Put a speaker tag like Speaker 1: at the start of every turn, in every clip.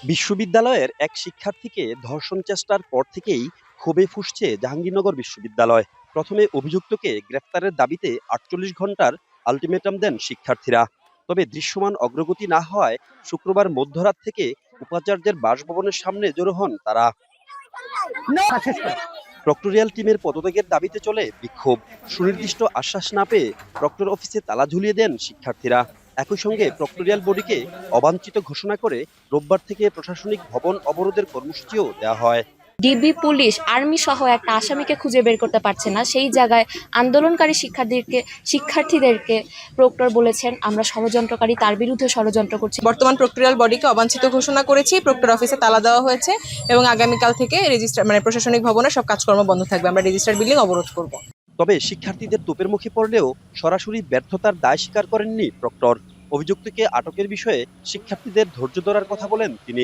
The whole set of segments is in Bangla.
Speaker 1: বিশ্ববিদ্যালয়ের এক শিক্ষার্থীকে ধর্ষণ চেষ্টার পর থেকেই ক্ষোভে ফুঁসছে জাহাঙ্গীরনগর বিশ্ববিদ্যালয়। প্রথমে অভিযুক্তকে গ্রেফতারের দাবিতে ৪৮ ঘন্টার আলটিমেটাম দেন শিক্ষার্থীরা। তবে দৃশ্যমান অগ্রগতি না হওয়ায় শুক্রবার মধ্যরাত থেকে উপাচার্যের বাসভবনের সামনে জড়ো হন তারা। প্রক্টোরিয়াল টিমের পদত্যাগের দাবিতে চলে বিক্ষোভ। সুনির্দিষ্ট আশ্বাস না পেয়ে প্রক্টর অফিসে তালা ঝুলিয়ে দেন শিক্ষার্থীরা। একই সঙ্গে প্রক্টোরিয়াল বডিকে অবাঞ্ছিত ঘোষণা করে রোববার থেকে প্রশাসনিক ভবন অবরোধের কর্মসূচিও দেওয়া হয়।
Speaker 2: ডিবি, পুলিশ, আর্মি সহ একটা আসামিকে খুঁজে বের করতে পারছে না। সেই জায়গায় আন্দোলনকারী শিক্ষার্থীদেরকে প্রক্টর বলেছেন, আমরা ষড়যন্ত্রকারী, তার বিরুদ্ধে ষড়যন্ত্র করছি।
Speaker 3: বর্তমান প্রক্টোরিয়াল বডিকে অবাঞ্ছিত ঘোষণা করেছি, প্রক্টর অফিসে তালা দেওয়া হয়েছে এবং আগামীকাল থেকে প্রশাসনিক ভবনের সব কাজকর্ম বন্ধ থাকবে। আমরা রেজিস্ট্রার বিল্ডিং অবরোধ করব।
Speaker 1: তবে শিক্ষার্থীদের তোপের মুখে পড়লেও সরাসরি ব্যর্থতার দায় স্বীকার করেননি প্রক্টর। অভিযুক্তকে আটকের বিষয়ে শিক্ষার্থীদের ধৈর্য ধরার কথা বলেন তিনি।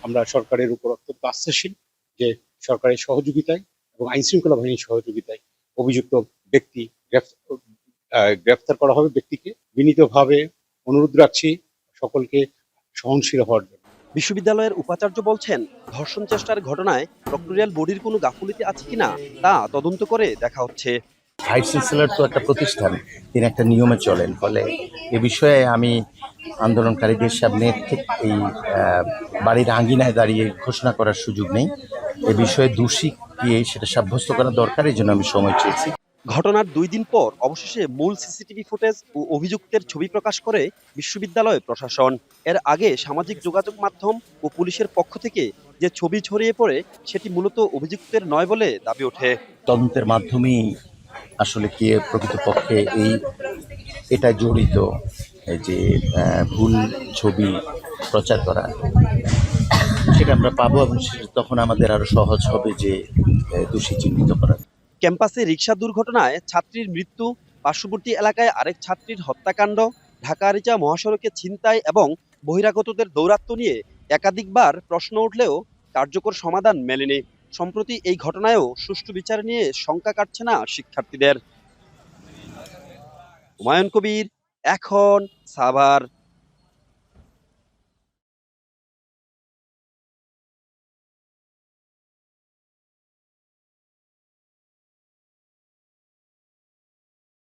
Speaker 4: আমরা সরকারের উপর অত্যন্ত আস্থাশীল যে সরকারের সহযোগিতায় এবং আইন শৃঙ্খলা বাহিনীর সহযোগিতায় অভিযুক্ত ব্যক্তি গ্রেফতার করা হবে। ব্যক্তিকে বিনীতভাবে অনুরোধ রাখছি সকলকে সহনশীল হওয়ার জন্য।
Speaker 1: বিশ্ববিদ্যালয়ের উপাচার্য বলছেন, ধর্ষণ চেষ্টার ঘটনায় প্রক্টোরিয়াল বডির কোনো গাফুলিতে আছে কিনা তা তদন্ত করে দেখা হচ্ছে।
Speaker 5: ভাইস চ্যান্সেলর তো একটা প্রতিষ্ঠান, তিনি একটা নিয়মে চলেন, ফলে এ বিষয়ে আমি আন্দোলনকারীদের সামনে এই বাড়ির আঙ্গিনায় দাঁড়িয়ে ঘোষণা করার সুযোগ নেই। এ বিষয়ে দোষী গিয়ে সেটা সাব্যস্ত করা দরকার, এই জন্য আমি সময় চেয়েছি।
Speaker 1: ঘটনার 2 দিন পর অবশেষে মূল সিসিটিভি ফুটেজ ও অভিযুক্তের ছবি প্রকাশ করে বিশ্ববিদ্যালয় প্রশাসন। এর আগে সামাজিক যোগাযোগ মাধ্যম ও পুলিশের পক্ষ থেকে যে ছবি ছড়িয়ে পড়ে সেটি মূলত অভিযুক্তের নয় বলে দাবি ওঠে।
Speaker 5: তদন্তের মাধ্যমেই আসলে কে প্রকৃতপক্ষে এটা জড়িত, যে ভুল ছবি প্রচার করা, সেটা আমরা পাবো এবং তখন আমাদের আরো সহজ হবে যে দোষী চিহ্নিত করা।
Speaker 1: ক্যাম্পাসে রিকশা দুর্ঘটনায় ছাত্রীর মৃত্যু, পার্শ্ববর্তী এলাকায় আরেক ছাত্রীর হত্যাকাণ্ড, ঢাকা আরিচা মহাসড়কে ছিনতাই এবং বহিরাগতদের দৌরাত্ম্য নিয়ে একাধিকবার প্রশ্ন উঠলেও কার্যকর সমাধান মেলেনি। সম্প্রতি এই ঘটনায়ও সুষ্ঠু বিচার নিয়ে শঙ্কা কাটছে না শিক্ষার্থীদের। হুমায়ুন কবির, এখন, সাভার।